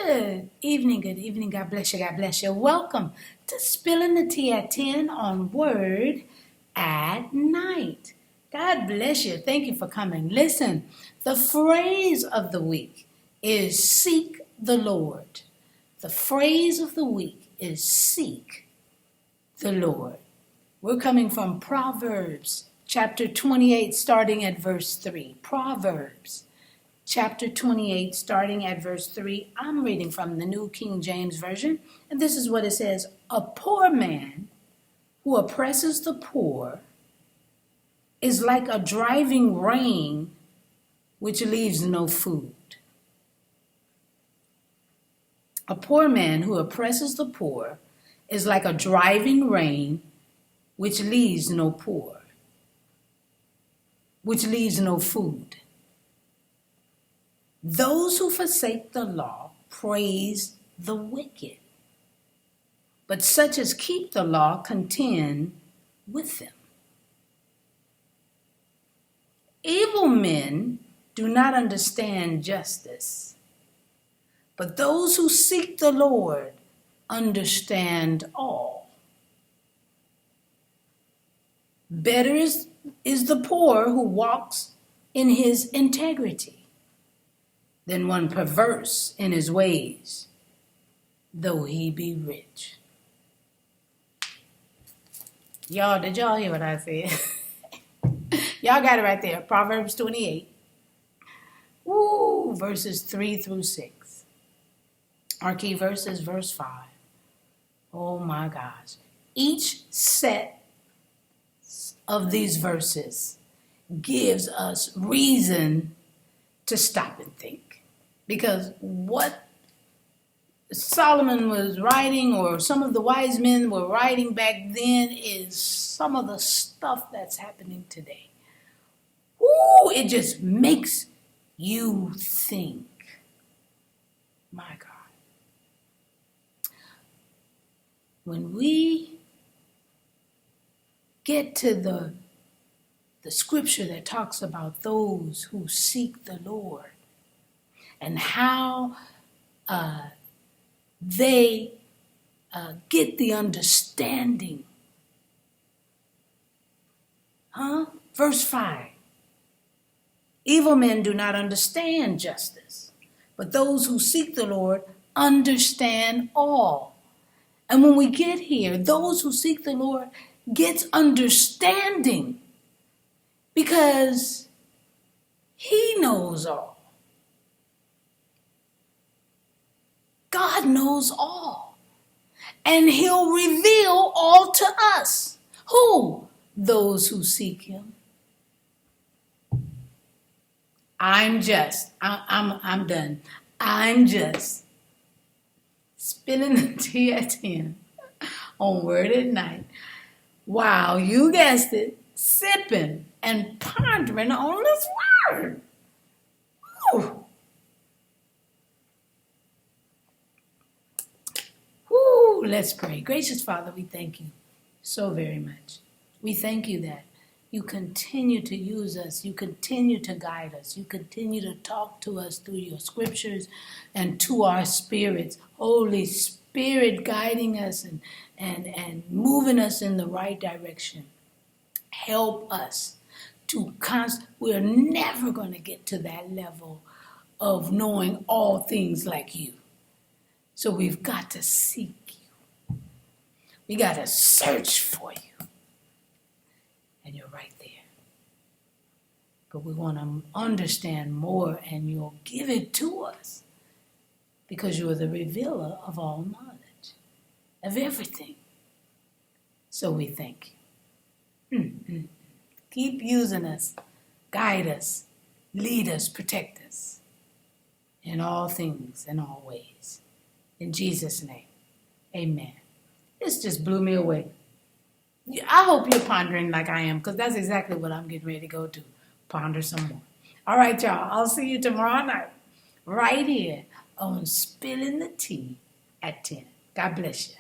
Good evening. God bless you. God bless you. Welcome to Spilling the Tea at 10 on Word at Night. God bless you. Thank you for coming. Listen, the phrase of the week is seek the Lord. The phrase of the week is seek the Lord. We're coming from Proverbs chapter 28, starting at verse 3. Proverbs chapter 28, starting at verse 3. I'm reading from the New King James Version, and this is what it says. A poor man who oppresses the poor is like a driving rain which leaves no food. A poor man who oppresses the poor is like a driving rain which leaves no food. Those who forsake the law praise the wicked, but such as keep the law contend with them. Evil men do not understand justice, but those who seek the Lord understand all. Better is the poor who walks in his integrity than one perverse in his ways, though he be rich. Y'all, did y'all hear what I said? Y'all got it right there. Proverbs 28. Verses 3 through 6. Our key verse is verse 5. Oh my gosh. Each set of these verses gives us reason to stop and think. Because what Solomon was writing, or some of the wise men were writing back then, is some of the stuff that's happening today. It just makes you think. My God. When we get to the scripture that talks about those who seek the Lord, and how they get the understanding. Verse 5. Evil men do not understand justice, but those who seek the Lord understand all. And when we get here, those who seek the Lord gets understanding because he knows all. God knows all. And he'll reveal all to us. Who? Those who seek him. I'm done. I'm just spilling the tea at 10 on Word at Night. Wow, you guessed it. Sipping and pondering on this word. Let's pray. Gracious Father, we thank you so very much. We thank you that you continue to use us. You continue to guide us. You continue to talk to us through your scriptures and to our spirits. Holy Spirit guiding us and moving us in the right direction. Help us to we're never going to get to that level of knowing all things like you. So we've got to seek you. We got to search for you. And you're right there. But we want to understand more, and you'll give it to us because you're the revealer of all knowledge, of everything. So we thank you. Keep using us, guide us, lead us, protect us in all things and all ways. In Jesus' name, amen. This just blew me away. I hope you're pondering like I am, because that's exactly what I'm getting ready to go to. Ponder some more. All right, y'all. I'll see you tomorrow night right here on Spilling the Tea at 10. God bless you.